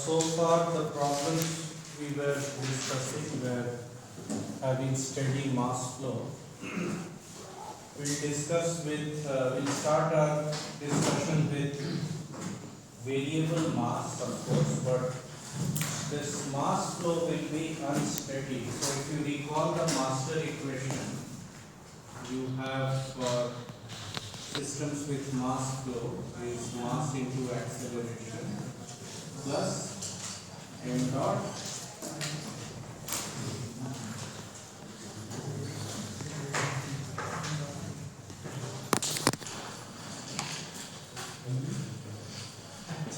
So far, the problems we were discussing were having steady mass flow. We'll start our discussion with variable mass, of course, but this mass flow will be unsteady. So if you recall the master equation, you have for systems with mass flow is mass into acceleration plus m dot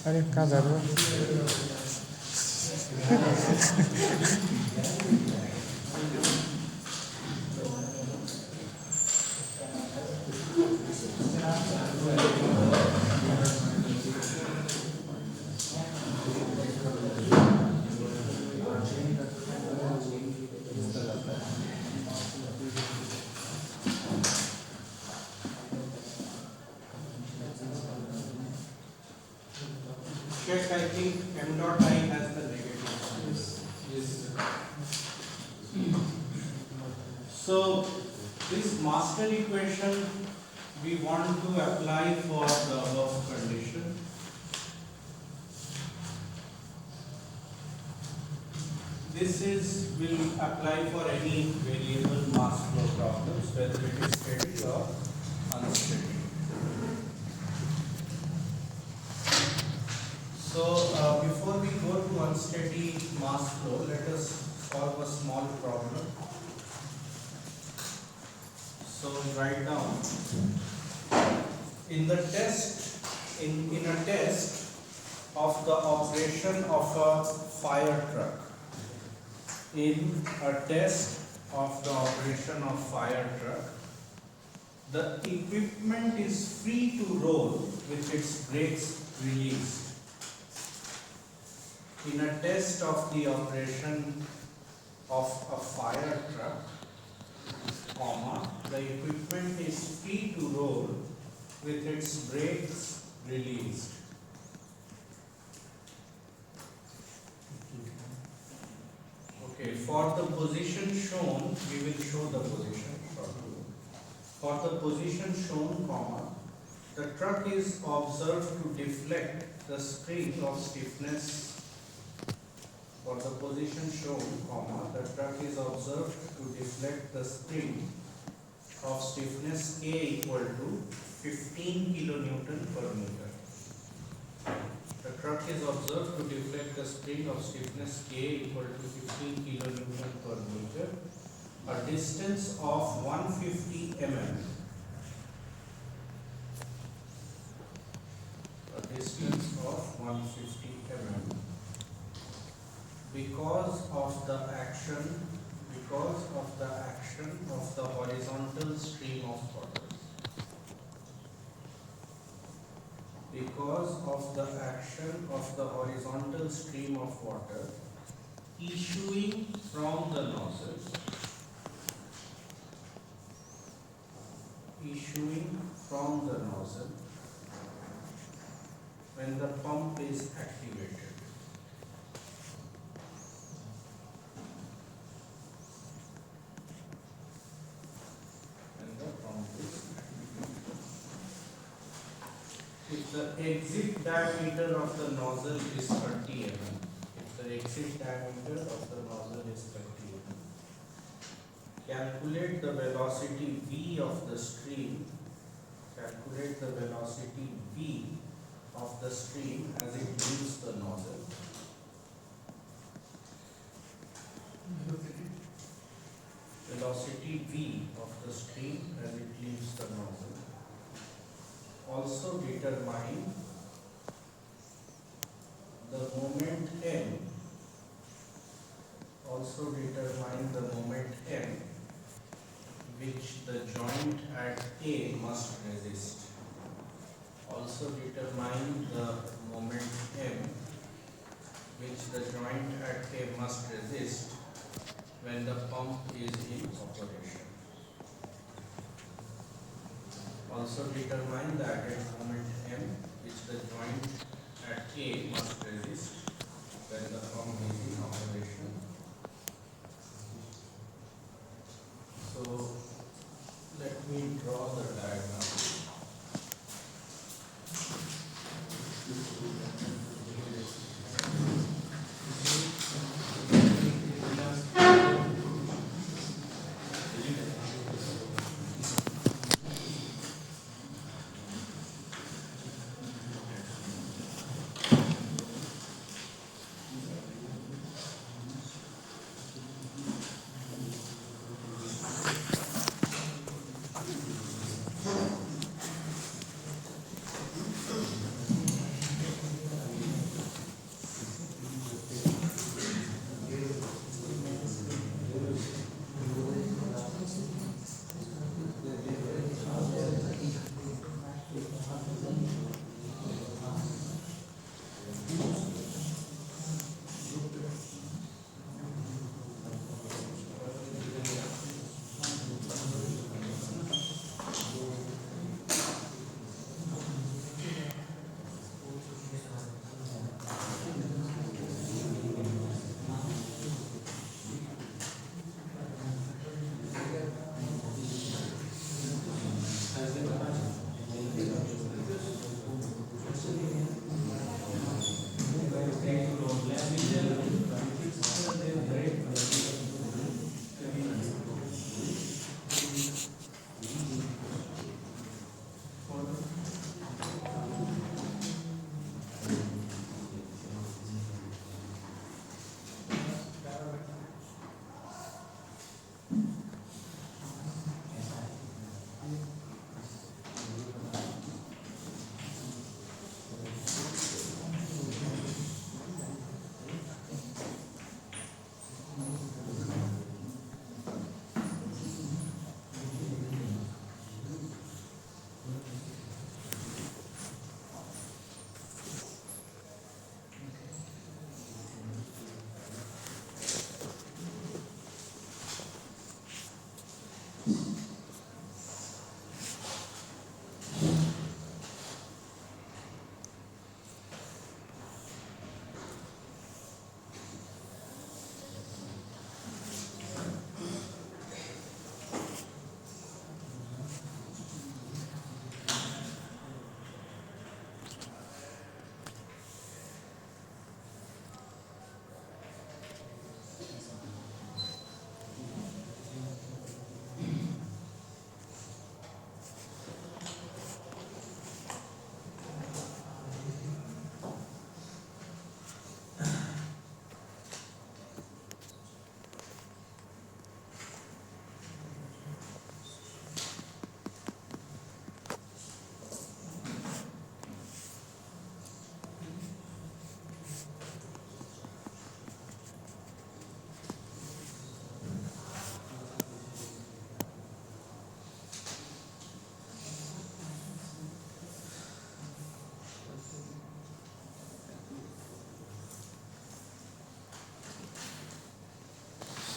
अरे कहाँ जा रहे हो? check. I think m dot I has the negative. Yes. So this master equation we want to apply for the above condition. This will apply for any variable mass flow problems, whether it is steady or unsteady. So before we go to unsteady mass flow, let us solve a small problem. So write down in the test in a test of the operation of a fire truck. In a test of the operation of fire truck, the equipment is free to roll with its brakes released. In a test of the operation of a fire truck, comma, the equipment is free to roll with its brakes released. Okay, for the position shown, we will show the position shortly. For the position shown, comma, the truck is observed to deflect the spring of stiffness. For the position shown, comma, the truck is observed to deflect the spring of stiffness K equal to 15 kilonewton per meter. The truck is observed to deflect the spring of stiffness K equal to 15 kilonewton per meter, a distance of 150 mm. A distance of 150 mm. Because of the action of the horizontal stream of water. Because of the action of the horizontal stream of water issuing from the nozzle. Issuing from the nozzle when the pump is activated. If the exit diameter of the nozzle is 30 mm, if the exit diameter of the nozzle is 30 mm, calculate the velocity v of the stream. Calculate the velocity v of the stream as it leaves the nozzle. Velocity v of the stream as it leaves the nozzle. Also determine the moment m. Also determine the moment m which the joint at A must resist. Also determine the moment m which the joint at A must resist when the pump is in operation. Also determine the added moment m which the joint at A must resist when the pump is in operation. So let me draw the diagram.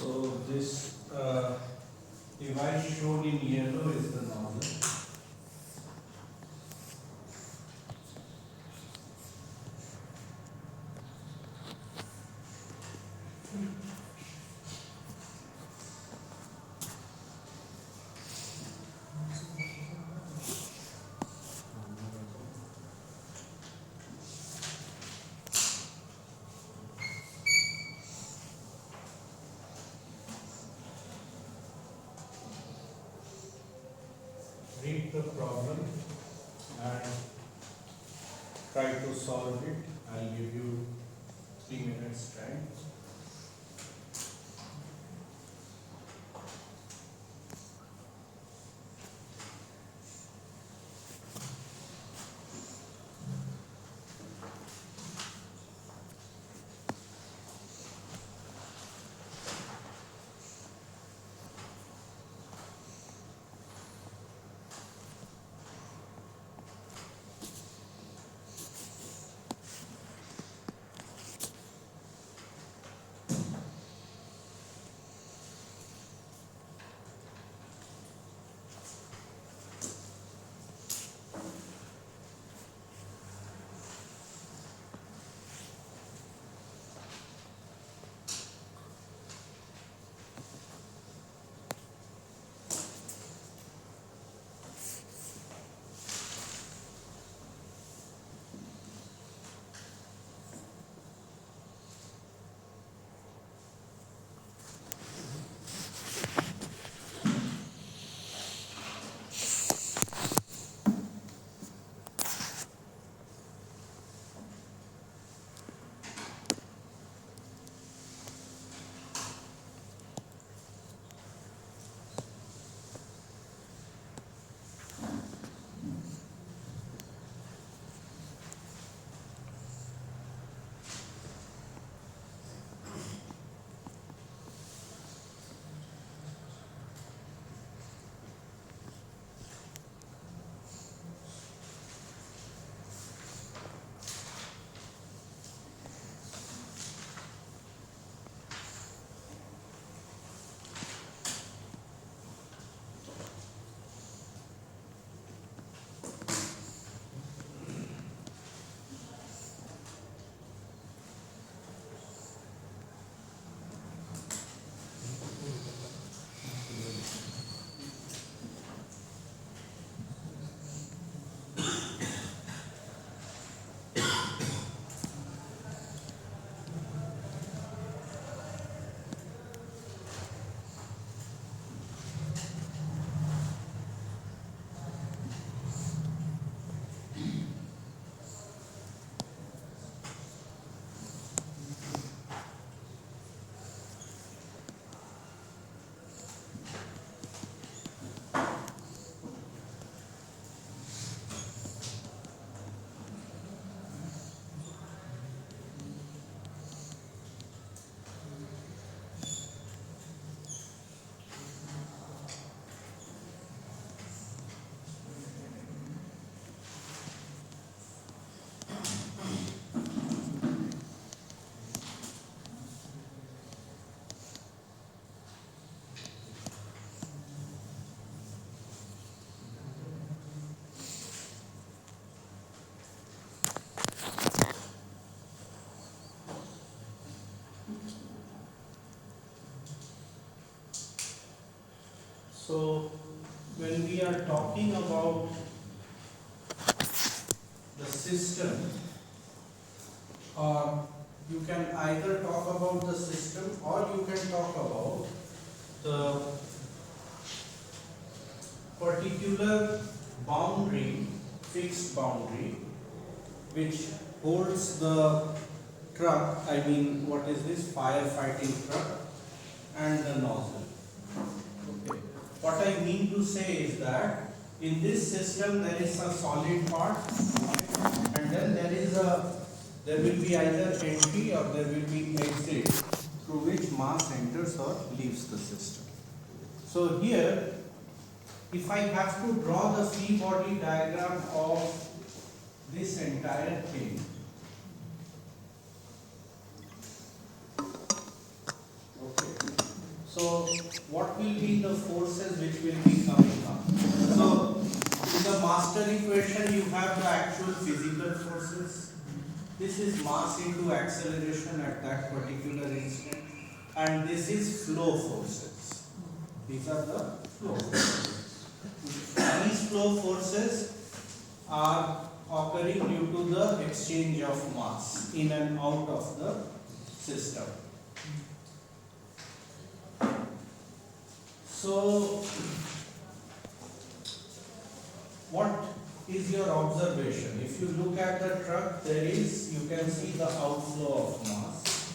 So this device shown in yellow is the nozzle. Read the problem and try to solve it. I'll give you 3 minutes time. So when we are talking about the system, or you can either talk about the system or you can talk about the particular boundary, fixed boundary, which holds the truck, I mean, what is this, firefighting truck, and the nozzle. Okay. What I mean to say is that in this system there is a solid part, and then there will be either entry or there will be exit through which mass enters or leaves the system. So here, if I have to draw the free body diagram of this entire thing, okay, so what will be the forces which will be coming up? So in the master equation you have the actual physical forces. This is mass into acceleration at that particular instant, and this is flow forces. These are the flow forces. These flow forces are occurring due to the exchange of mass in and out of the system. So, what is your observation? If you look at the truck, you can see the outflow of mass.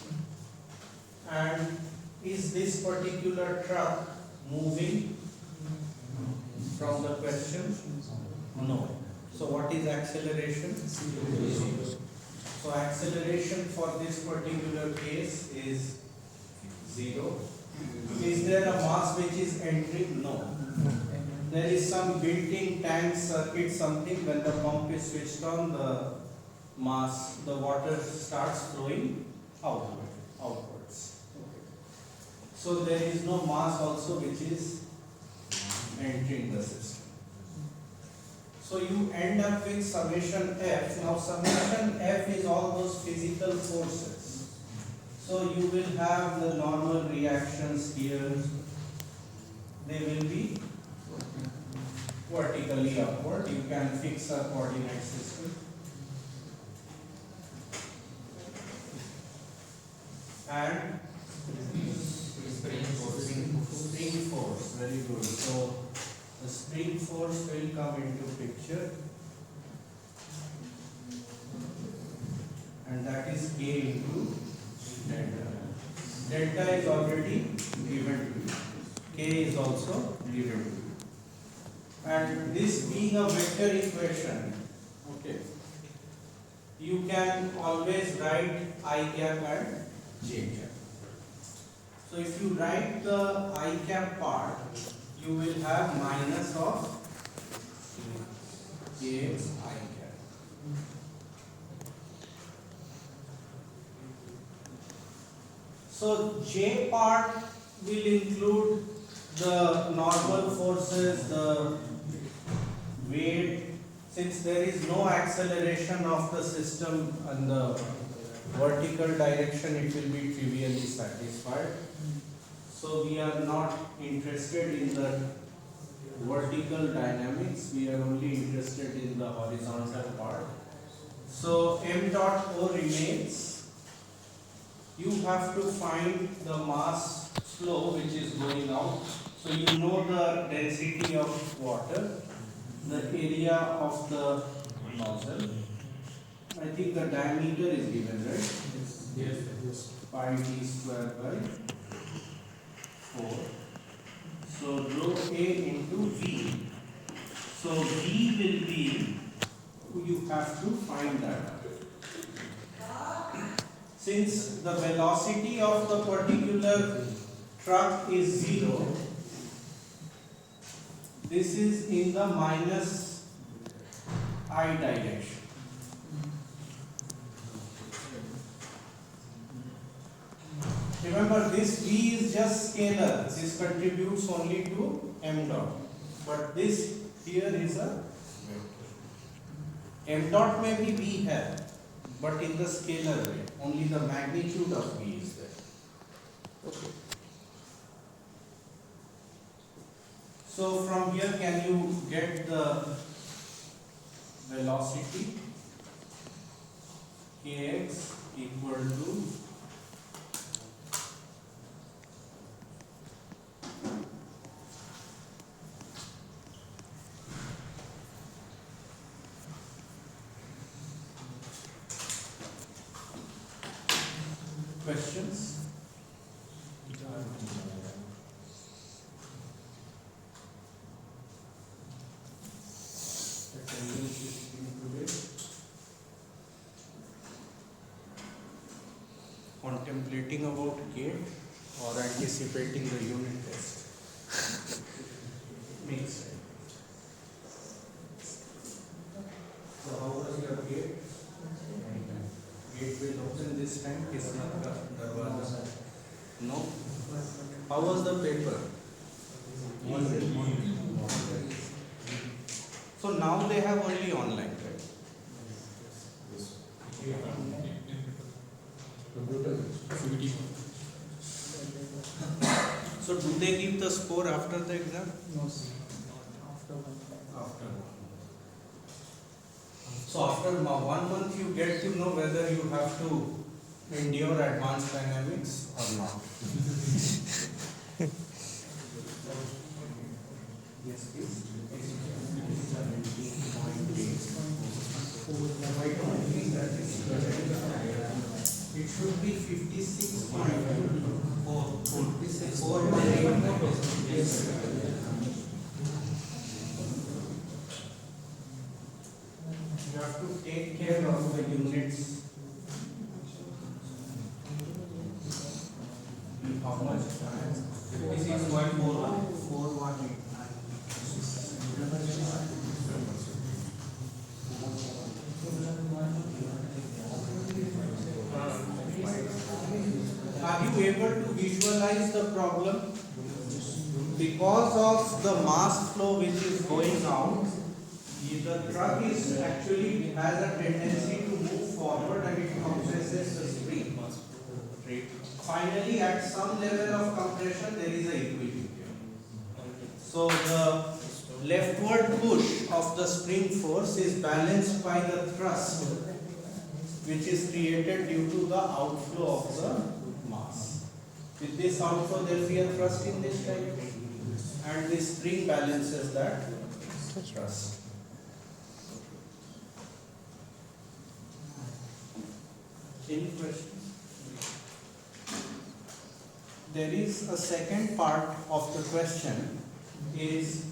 And is this particular truck moving from the question? No. So what is acceleration? Zero. So acceleration for this particular case is 0. Is there a mass which is entering? No. There is some built-in tank circuit, something. When the pump is switched on, the water starts flowing outwards. Okay. So there is no mass also which is entering the system. So you end up with summation F. Now summation F is all those physical forces. So you will have the normal reactions here. They will be vertically upward. You can fix a coordinate system. And spring force, very good. So the spring force will come into picture, and that is K into delta. Delta is already given to you. K is also given to you. And this being a vector equation, okay, you can always write I cap and J cap. So if you write the I cap part, you will have minus of K I cap. So J part will include the normal forces, the weight. Since there is no acceleration of the system in the vertical direction, it will be trivially satisfied. So we are not interested in the vertical dynamics, we are only interested in the horizontal part. So m dot O remains. You have to find the mass flow which is going out. So you know the density of water, the area of the nozzle. I think the diameter is given, right? Yes. Pi d square by 4. So rho A into V. So V will be, you have to find that. Since the velocity of the particular truck is 0, this is in the minus I direction. Remember, this V is just scalar. This contributes only to m dot. But this here is a vector. M dot may be V here, but in the scalar way. Only the magnitude of V is there. Okay. So from here, can you get the velocity kx equal to questions? Attendance is included. Contemplating about gate or anticipating the unit test? Makes sense. So how was your gate? Gate will open this time, Kismat ka darwaza. No? How was the paper? So now they have only online, right? So do they give the score after the exam? No, sir. After After. So after 1 month you get to know whether you have to endure advanced dynamics or not. Yes, please. I don't think that is correct. It should be 56.4. 4.8. Yes. You have to take care of the units. How much? 56.41. 4.89. Are you able to visualize the problem? Because of the mass flow which is going out, the truck is actually has a tendency to move forward and it compresses the spring. Finally, at some level of compression, there is a equilibrium. So the leftward push of the spring force is balanced by the thrust, which is created due to the outflow of the mass. With this outflow, there will be a thrust in this direction, and this spring balances that thrust. Any questions? There is a second part of the question is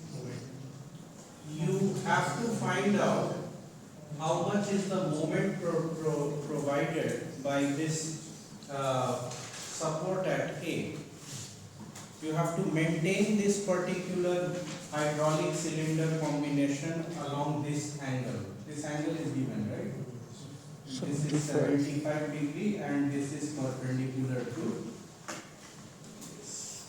you have to find out how much is the moment provided by this support at A. You have to maintain this particular hydraulic cylinder combination along this angle. This angle is given, right? This is 75 degree and this is perpendicular to this.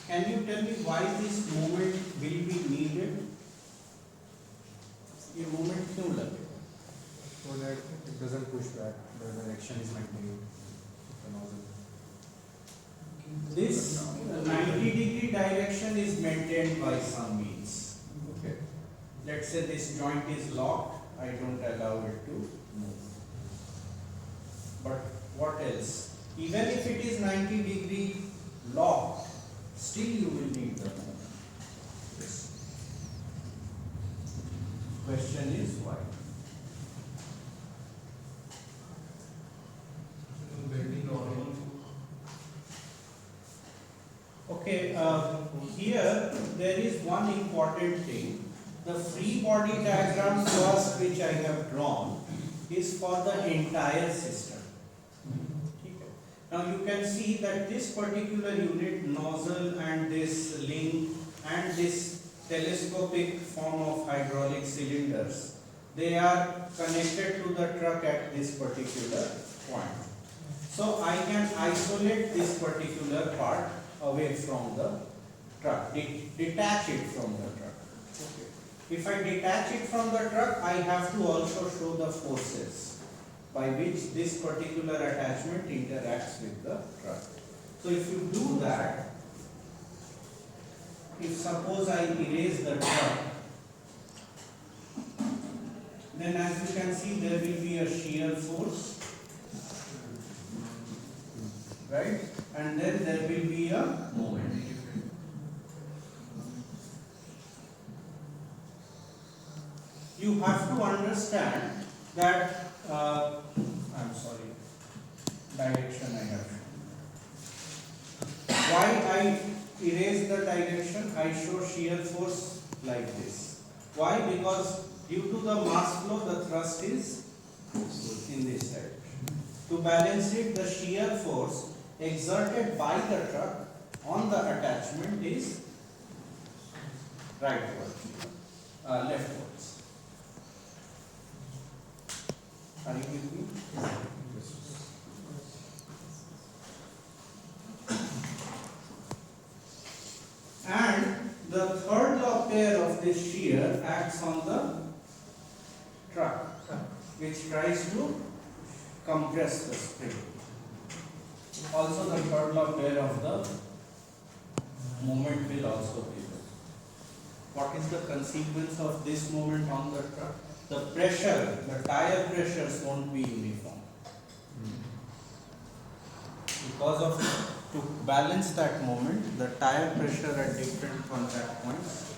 Can you tell me why this movement will be needed? ये movement क्यों लगेगा? So that it doesn't push back, the direction is maintained. The nozzle. This 90-degree direction is maintained by some means. Okay. Let's say this joint is locked, I don't allow it to move. But what else? Even if it is 90-degree locked, still you will need the movement. Question is why? Okay, here there is one important thing. The free body diagram first which I have drawn is for the entire system. Now you can see that this particular unit, nozzle and this link and this telescopic form of hydraulic cylinders. They are connected to the truck at this particular point. So I can isolate this particular part away from the truck, detach it from the truck. Okay. If I detach it from the truck, I have to also show the forces by which this particular attachment interacts with the truck. So if you do that, if suppose I erase the truck, then as you can see there will be a shear force, right? And then there will be a moment. You have to understand that, I'm sorry, direction I have shown. Why I erase the direction, I show shear force like this. Why? Because due to the mass flow, the thrust is in this direction. To balance it, the shear force exerted by the truck on the attachment is rightwards, leftwards. Are you with me? And the third law pair of this shear acts on the truck, which tries to compress the spring. Also, the third law pair of the moment will also be there. What is the consequence of this moment on the truck? The pressure, the tire pressures won't be uniform. Because of, to balance that moment, the tire pressure at different contact points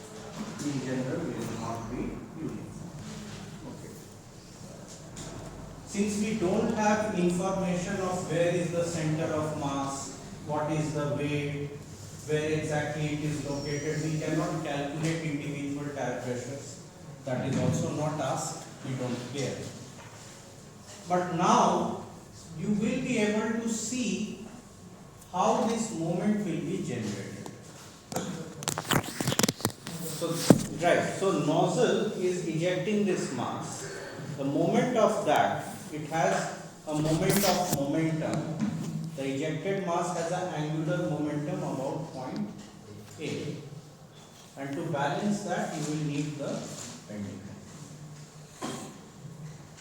in general will not be uniform. Okay. Since we don't have information of where is the center of mass, what is the weight, where exactly it is located, we cannot calculate individual tire pressures. That is also not asked, we don't care. But now you will be able to see how this moment will be generated. So nozzle is ejecting this mass. The moment of that, it has a moment of momentum. The ejected mass has an angular momentum about point A. And to balance that, you will need the pendulum.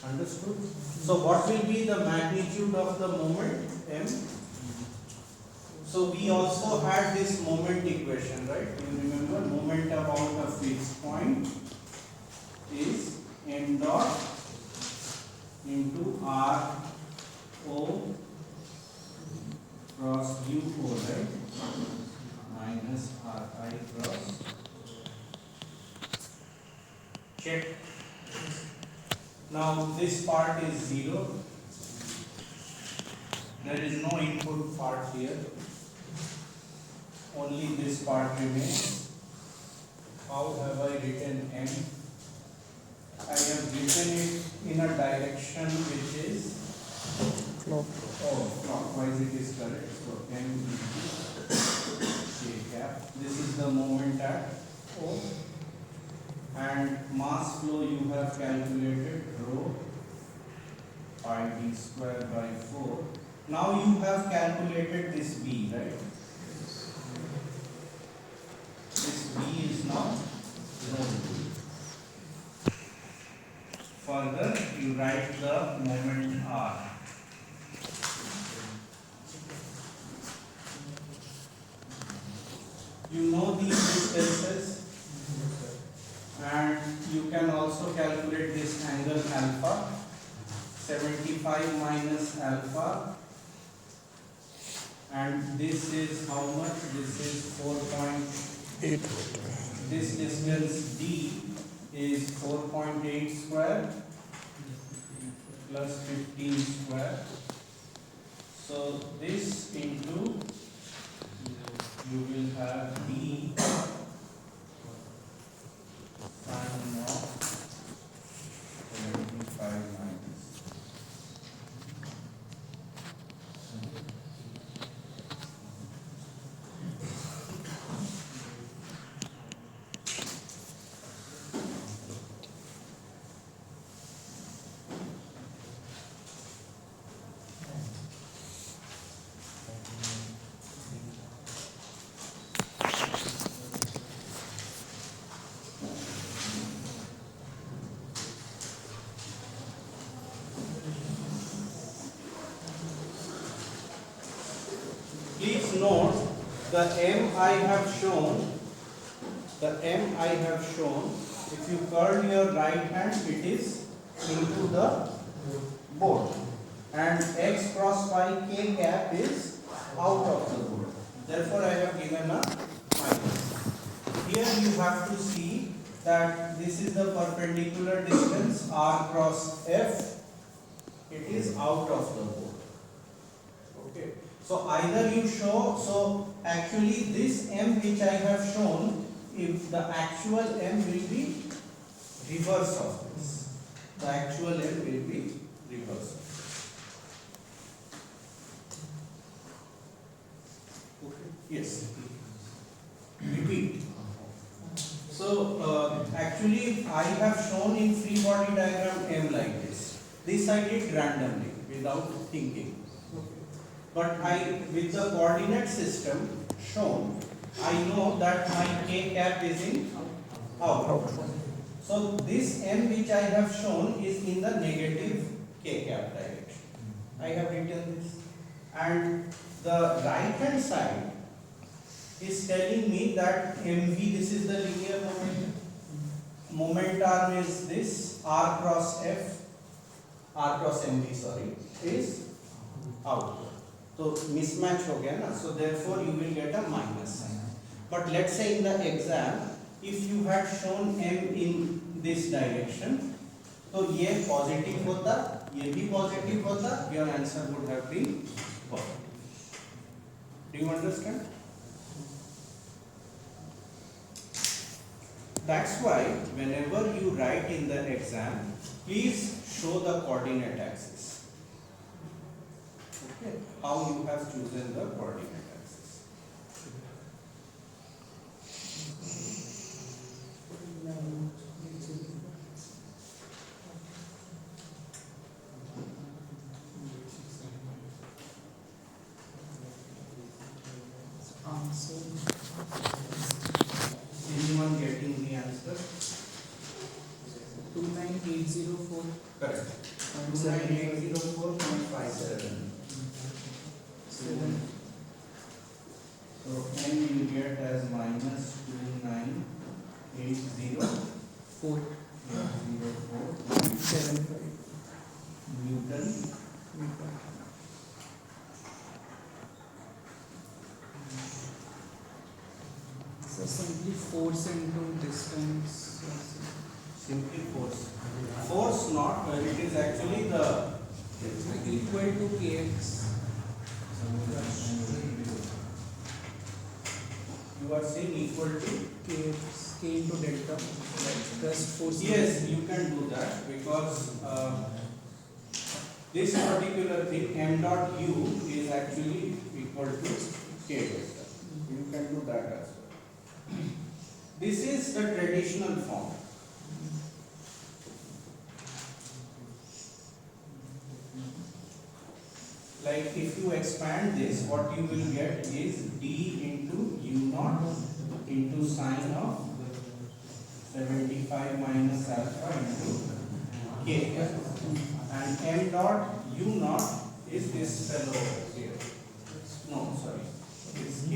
Understood? So what will be the magnitude of the moment M? So we also had this moment equation, right? You remember moment about a fixed point is m dot into r o cross u o, right? Minus r I cross. Check. Now this part is 0. There is no input part here. Only this part remains. How have I written M? I have written it in a direction which is clockwise it is correct. So M into J cap. This is the moment at O. And mass flow you have calculated rho pi d square by 4. Now you have calculated this V, right? This V is now known. Further, you write the moment R. You know these distances, and you can also calculate this angle alpha. 75 minus alpha, and this is how much? This is 4.8. This distance D is 4.8 square plus 15 square. So this into, you will have D sine of 75 minus. the M I have shown, if you curl your right hand, it is into the board, and x cross y k cap is out of the board. Therefore, I have given a minus. Here you have to see that this is the perpendicular distance r cross f. It is out of the board. Okay. So either you show, so actually this M which I have shown, if the actual M will be reverse of this. The actual M will be reverse of this. Okay. Yes. Repeat. So actually I have shown in free body diagram M like this. This I did randomly without thinking. But with the coordinate system shown, I know that my k cap is in out. So this M which I have shown is in the negative k cap direction. I have written this. And the right hand side is telling me that mv, this is the linear momentum. Moment arm is this, r cross mv, sorry, is out. So mismatch हो गया ना, so therefore you will get a minus sign. But let's say in the exam, if you had shown m in this direction, तो ये positive होता, ये भी positive होता, your answer would have been positive. Do you understand? That's why whenever you write in the exam, please show the coordinate axis. Okay, how you have chosen the coordinate axis. Anyone getting the answer? 29804. Correct. 29804.57. So n you get as minus 2980.04 Newton. So simply force into distance. Simply force. Force not, it is actually the Equal to kx. you are saying equal to. Kx, k into delta plus force. Yes, you can do that because this particular thing m dot u is actually equal to k delta. You can do that as well. This is the traditional form. Like if you expand this, what you will get is d into u naught into sine of 75 minus alpha into k. And m dot u naught is this fellow here. No, sorry, it's k.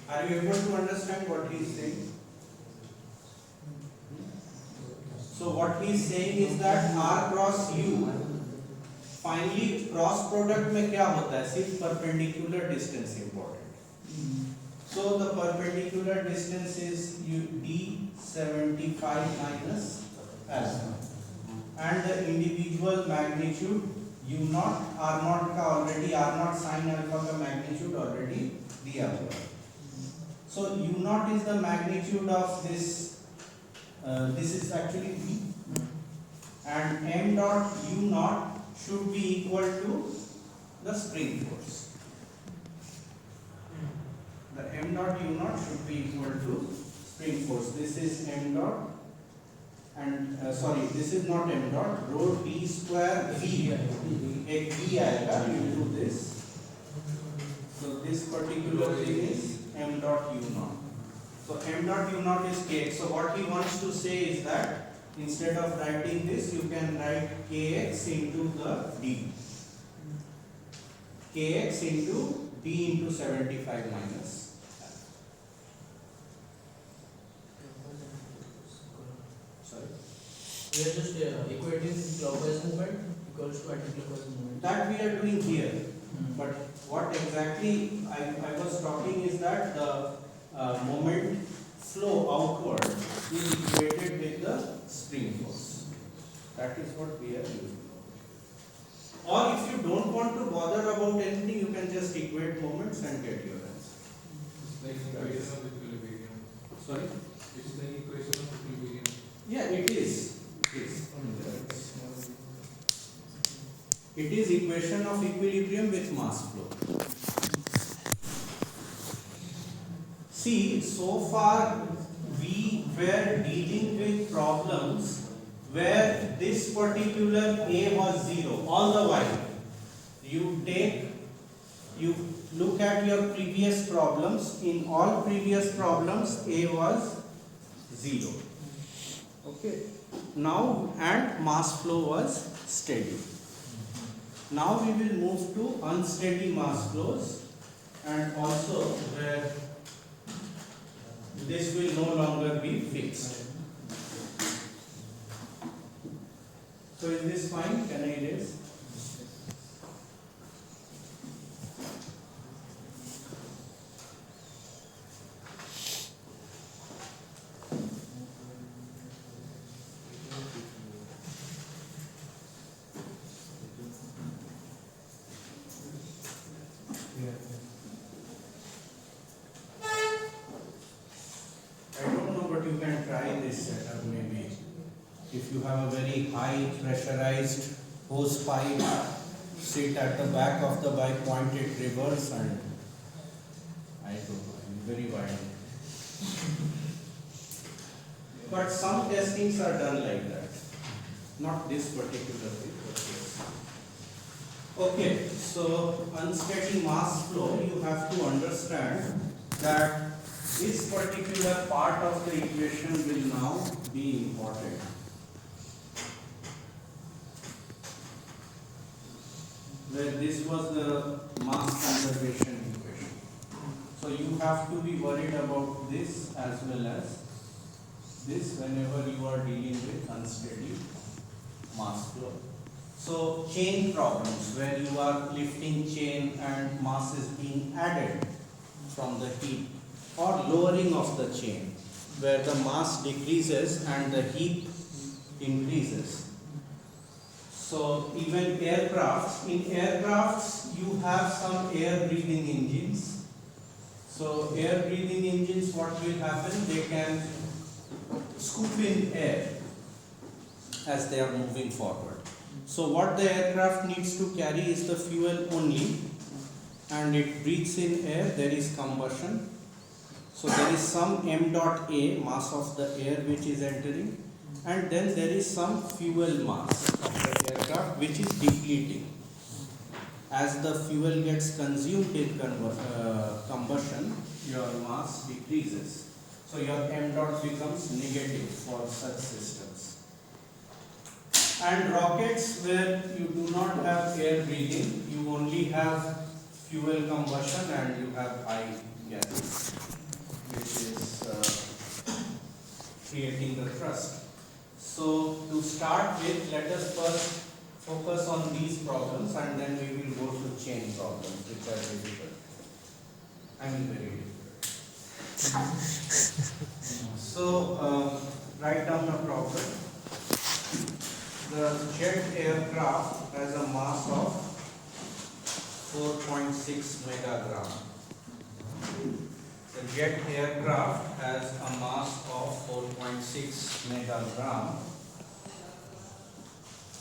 Are you able to understand what he is saying? So what he is saying is that r cross u, finally cross product में क्या होता है, सिर्फ perpendicular distance important. So the perpendicular distance is d75 minus alpha, and the individual magnitude u naught r naught का already r naught sin alpha का magnitude already दिया हुआ है. So u naught is the magnitude of this. This is actually v, and m dot u naught should be equal to the spring force. The m dot u naught should be equal to spring force. This is m dot, and sorry, this is not m dot. Rho d square v, एक v आएगा into this. So this particular thing is m dot u naught. So m dot u naught is kx. So what he wants to say is that instead of writing this, you can write kx into the d. kx into d into 75 minus. Sorry. We are just equating clockwise movement equals to anti-clockwise movement. That we are doing here. But what exactly I was talking is that the moment flow outward is equated with the spring force. That is what we are using. Or if you don't want to bother about anything, you can just equate moments and get your answer. Like equation of equilibrium. Sorry? It's the equation of equilibrium. Yeah, it is. It is equation of equilibrium with mass flow. See, so far we were dealing with problems where this particular A was 0 all the while. You look at your previous problems. In all previous problems, A was 0. Okay. Now, and mass flow was steady. Now we will move to unsteady mass flows, and also where this will no longer be fixed. So is this fine? Can I erase? I don't know, but you can try this setup maybe. If you have a very high pressurized hose pipe, sit at the back of the bike, point it reverse, and I don't know, very wide. But some testings are done like that. Not this particular way, but yes. Okay, so unsteady mass flow, you have to understand that this particular part of the equation will now be important. Where this was the mass conservation equation. So you have to be worried about this as well as this whenever you are dealing with unsteady mass flow. So chain problems where you are lifting chain and mass is being added from the heap, or lowering of the chain where the mass decreases and the heap increases. So even in aircrafts you have some air breathing engines. So air breathing engines, what will happen? They can scoop in air as they are moving forward. So what the aircraft needs to carry is the fuel only, and it breathes in air, there is combustion. So there is some m dot A, mass of the air which is entering, and then there is some fuel mass of the aircraft which is depleting. As the fuel gets consumed in combustion, your mass decreases. So your m dot becomes negative for such systems. And rockets where you do not have air breathing, you only have fuel combustion and you have high gases, which is creating the thrust. So to start with, let us first focus on these problems and then we will go to chain problems, which are difficult. I mean very difficult. So write down the problem. The jet aircraft has a mass of 4.6 megagram. The jet aircraft has a mass of 4.6 megagram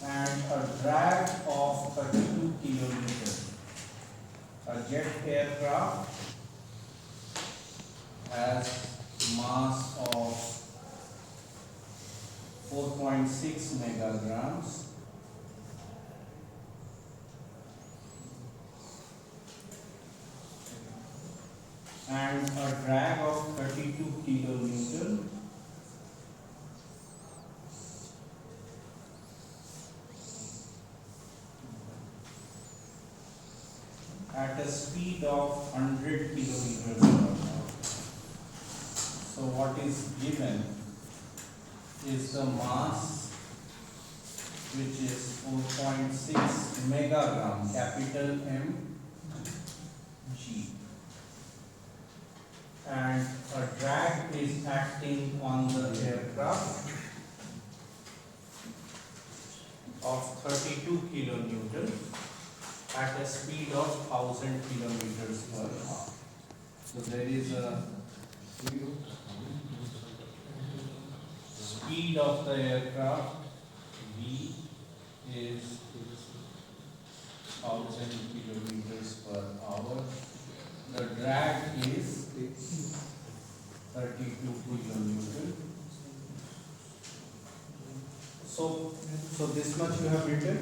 and a drag of 32 kilonewton. A jet aircraft has mass of 4.6 megagrams and a drag of 32 kilonewton at a speed of 100 kilometers per hour. So what is given is the mass, which is 4.6 megagram, capital M G, and a drag is acting on the aircraft of 32 kilonewton at a speed of 1000 kilometers per hour. So there is a speed of the aircraft V is 1000 kilometers per hour. The drag is 32 kilonewton. So this much you have written.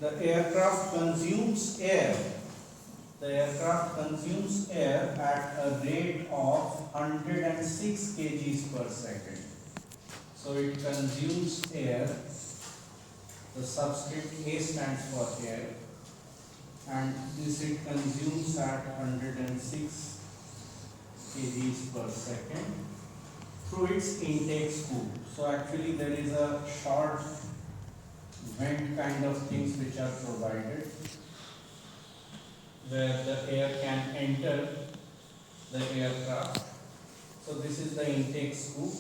The aircraft consumes air. The aircraft consumes air at a rate of 106 kgs per second. So it consumes air. The subscript A stands for air, and this it consumes at 106 kgs per second through its intake scoop. So actually there is a short vent kind of things which are provided where the air can enter the aircraft. So this is the intake scoop,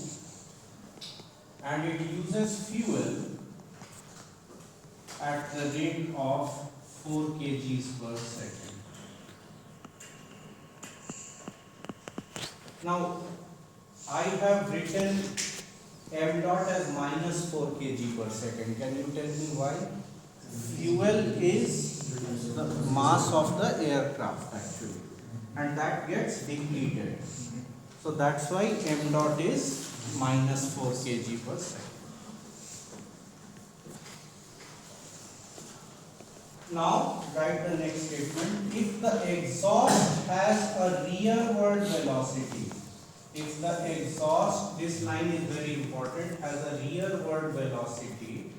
and it uses fuel at the rate of 4 kgs per second. Now I have written m dot as minus 4 kg per second. Can you tell me why? Fuel is the mass of the aircraft actually, and that gets depleted. So that's why m dot is minus 4 kg per second. Now write the next statement. If the exhaust has a rearward velocity, if the exhaust, this line is very important, has a rearward velocity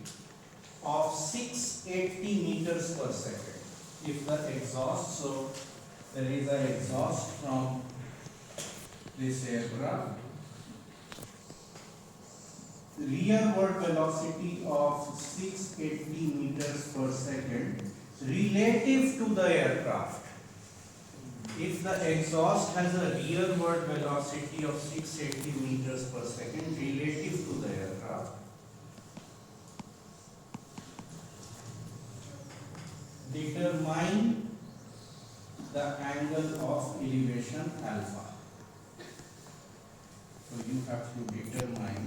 of 680 meters per second. If the exhaust, so there is an exhaust from this aircraft, rearward velocity of 680 meters per second relative to the aircraft. If the exhaust has a rearward velocity of 680 meters per second relative to the aircraft, determine the angle of elevation alpha. So you have to determine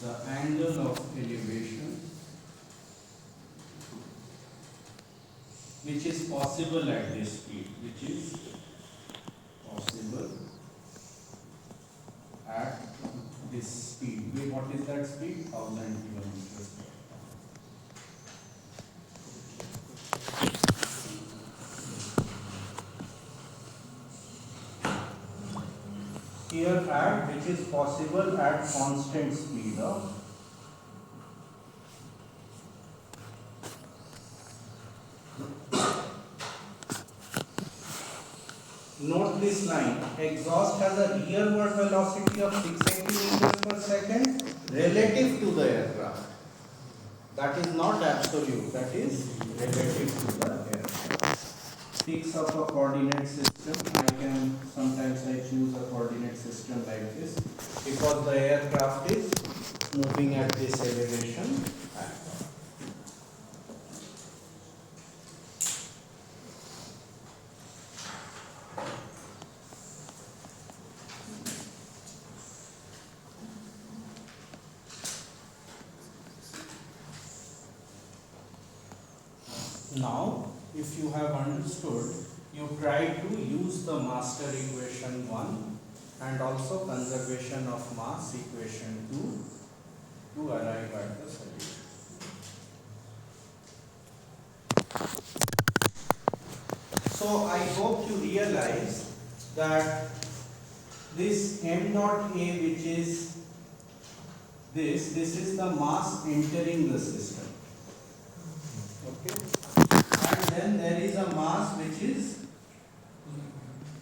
the angle of elevation which is possible at this speed, which is possible at this speed. Wait, what is that speed? 1000 kilometers per hour. Here at which is possible at constant speed of note this line, exhaust has a rearward velocity of 680 meters per second relative to the aircraft. That is not absolute, that is relative to the aircraft. Picks up a coordinate system. Sometimes I choose a coordinate system like this because the aircraft is moving at this elevation. Now, if you have understood, you try to use the master equation 1 and also conservation of mass equation 2 to arrive at the solution. So I hope you realize that this m dot a, which is this is the mass entering the system. Okay, and then there is a mass which is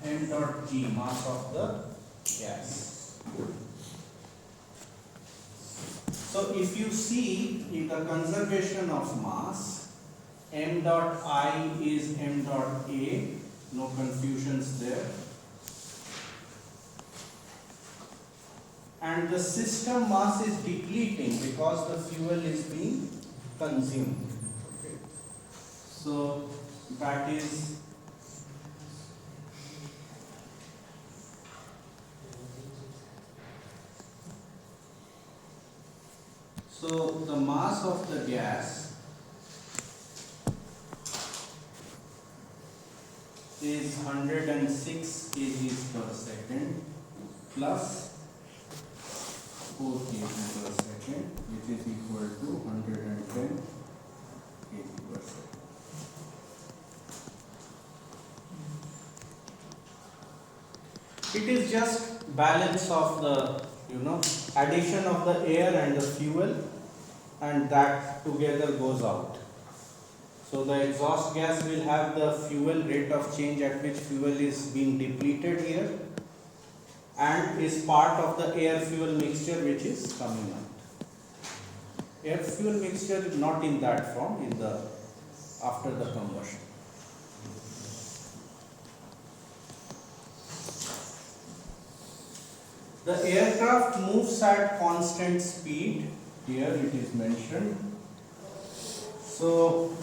m dot g, mass of the gas. So if you see in the conservation of mass, m dot I is m dot a, no confusions there. And the system mass is depleting because the fuel is being consumed. Okay. So that is the mass of the gas is 106 kg per second plus 4 kg per second, which is equal to 110 kg per second. It is just balance of the, addition of the air and the fuel, and that together goes out. So the exhaust gas will have the fuel rate of change at which fuel is being depleted here, and is part of the air fuel mixture which is coming out. Air fuel mixture is not in that form in the after the combustion. The aircraft moves at constant speed, here it is mentioned. So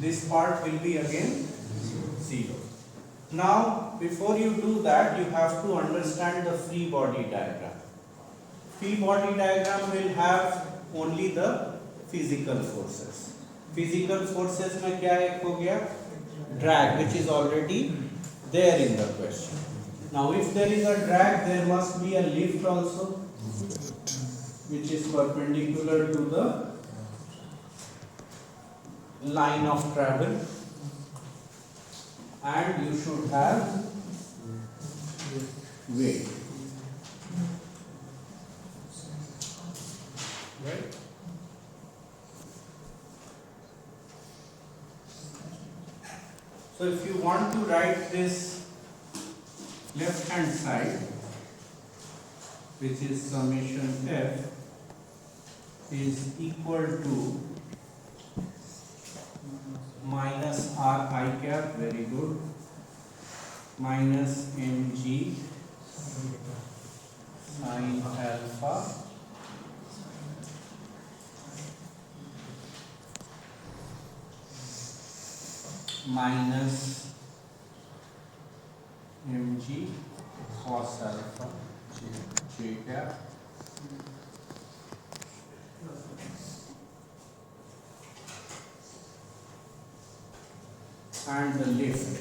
this part will be again 0. Now before you do that, you have to understand the free body diagram. Free body diagram will have only the physical forces. Physical forces में क्या एक हो गया? Drag, which is already there in the question. Now if there is a drag, there must be a lift also, which is perpendicular to the line of travel, and you should have weight. Right? So if you want to write this left hand side, which is summation f, is equal to minus r I cap, very good, minus mg sin alpha minus mg cos alpha j cap and the lift.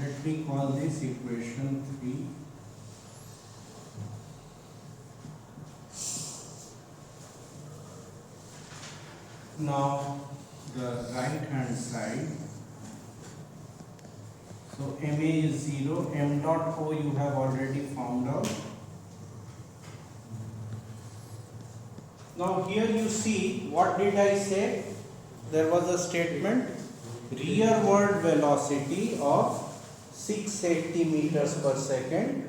Let me call this equation 3. Now the right hand side, so MA is 0, M dot O you have already found out. Now here you see, what did I say? There was a statement, rearward velocity of 680 meters per second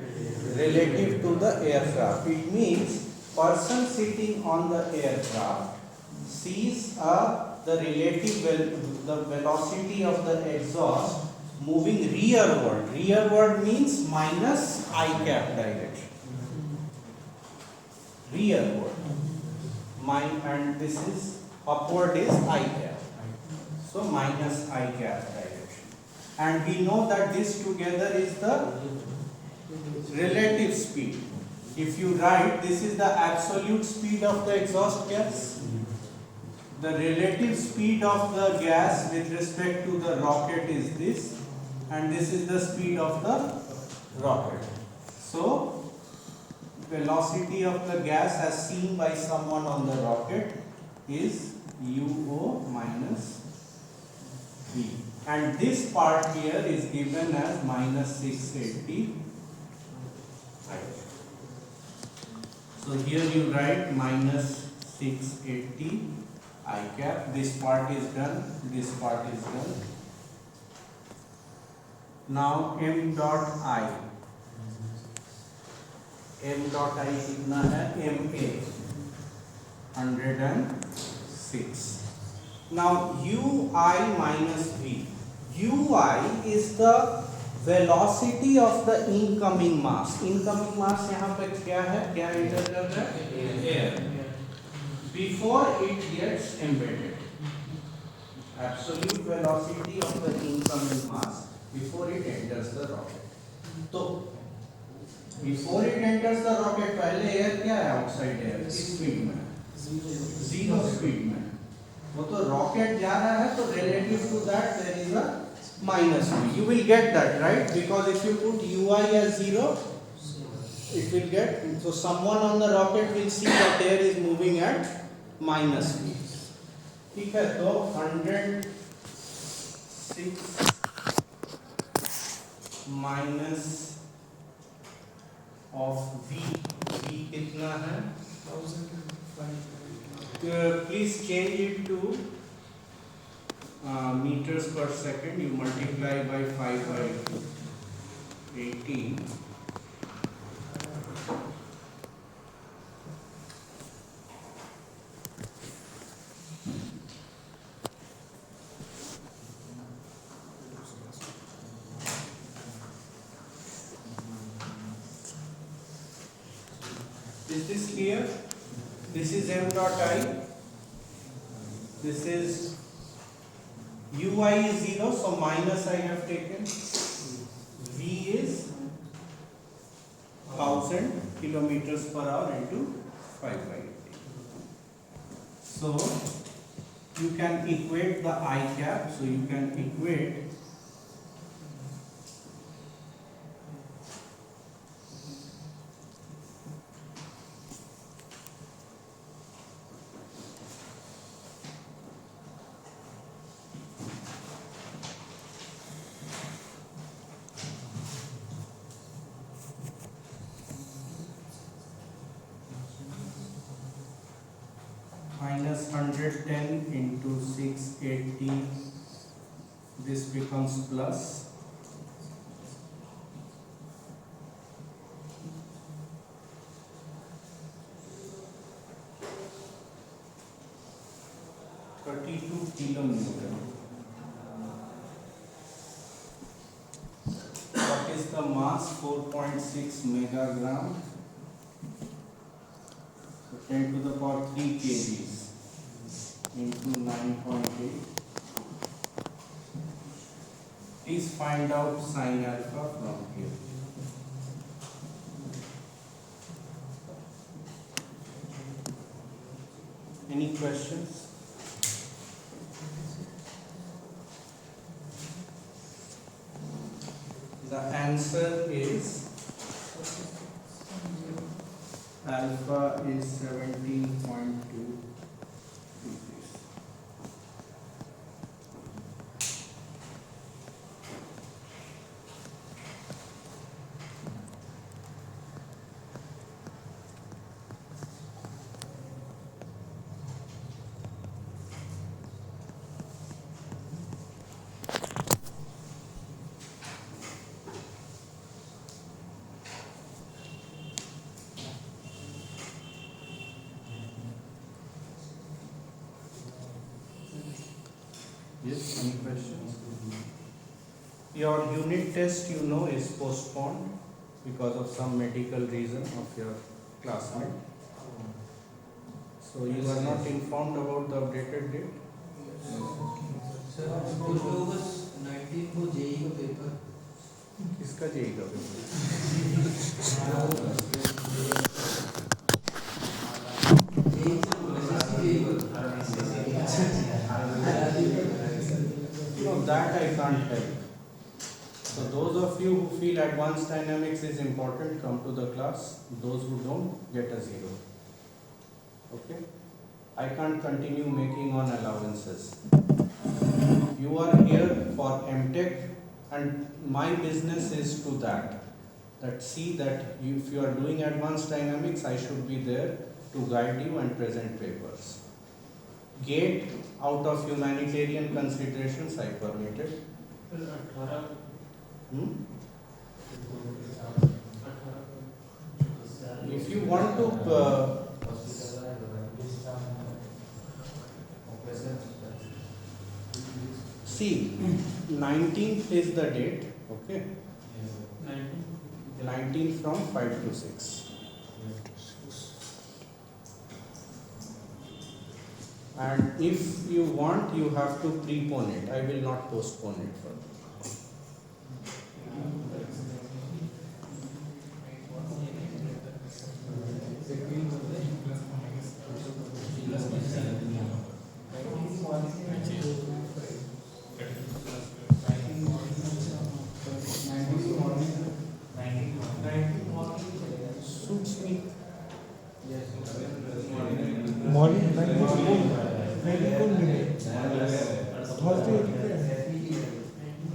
relative to the aircraft. It means person sitting on the aircraft sees the velocity of the exhaust moving rearward. Rearward means minus I cap direction. Rearward. And this is upward is I cap. So minus I cap direction. and we know that this together is the relative speed. If you write this is the absolute speed of the exhaust gas, the relative speed of the gas with respect to the rocket is this, and this is the speed of the rocket. So velocity of the gas as seen by someone on the rocket is UO minus V, and this part here is given as minus 680. So here you write minus 680 I cap. This part is done, this part is done. Now m dot I कितना है, ma 106. Now ui minus v, ui is the velocity of the incoming mass. Incoming mass यहाँ पे क्या है, क्या enter कर रहा है, air, before it gets embedded. Absolute velocity of the incoming mass before it enters the rocket. तो before it enters the rocket पहले air क्या है, outside air, किस speed में, zero speed में. वो तो rocket जा रहा है, तो relative to that there is a minus v. You will get that, right? Because if you put ui as 0, it will get, so someone on the rocket will see that air is moving at minus v. ठीक है, तो 106 minus of v, v कितना है, 1005. Please change it to meters per second. You multiply by 5 by 18. Is this clear? This is m dot I. This is ui is 0, so minus I have taken. V is 1000 kilometers per hour into 5 by 80. So you can equate the I cap. So you can equate minus 110 into 680, this becomes plus 32 kilonewton. What is the mass? 4.6 megagram. So 10 to the power 3 kgs into 9.8. Please find out sin alpha from here. Any questions? The answer is alpha is 17.2 degrees. Yes, any questions? Your unit test, you know, is postponed because of some medical reason of your classmate. So you are not informed about the updated date? Sir, 2 August 19 को JEE का paper किसका JEE का paper? No, that I can't tell. So those of you who feel advanced dynamics is important, come to the class. Those who don't, get a 0. Okay? I can't continue making on allowances. You are here for MTech and my business is to that. That see that if you are doing advanced dynamics, I should be there to guide you and present papers. Gate, out of humanitarian considerations, I permitted. If you want to see, 19th is the date, okay? 19 from 5 to 6. And if you want, you have to prepone it. I will not postpone it further. Suits me. Morning, Thursday.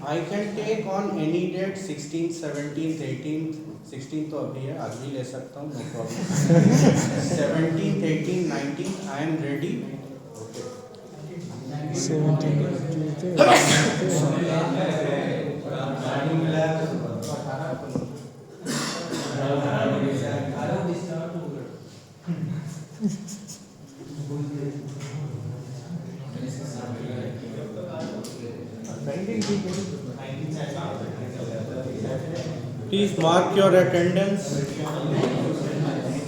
I can take on any date 16th, 17th, 18th, 16th तो अभी है आज भी ले सकता हूँ no problem 17th, 18th, 19th I am ready 17th. Please mark your attendance.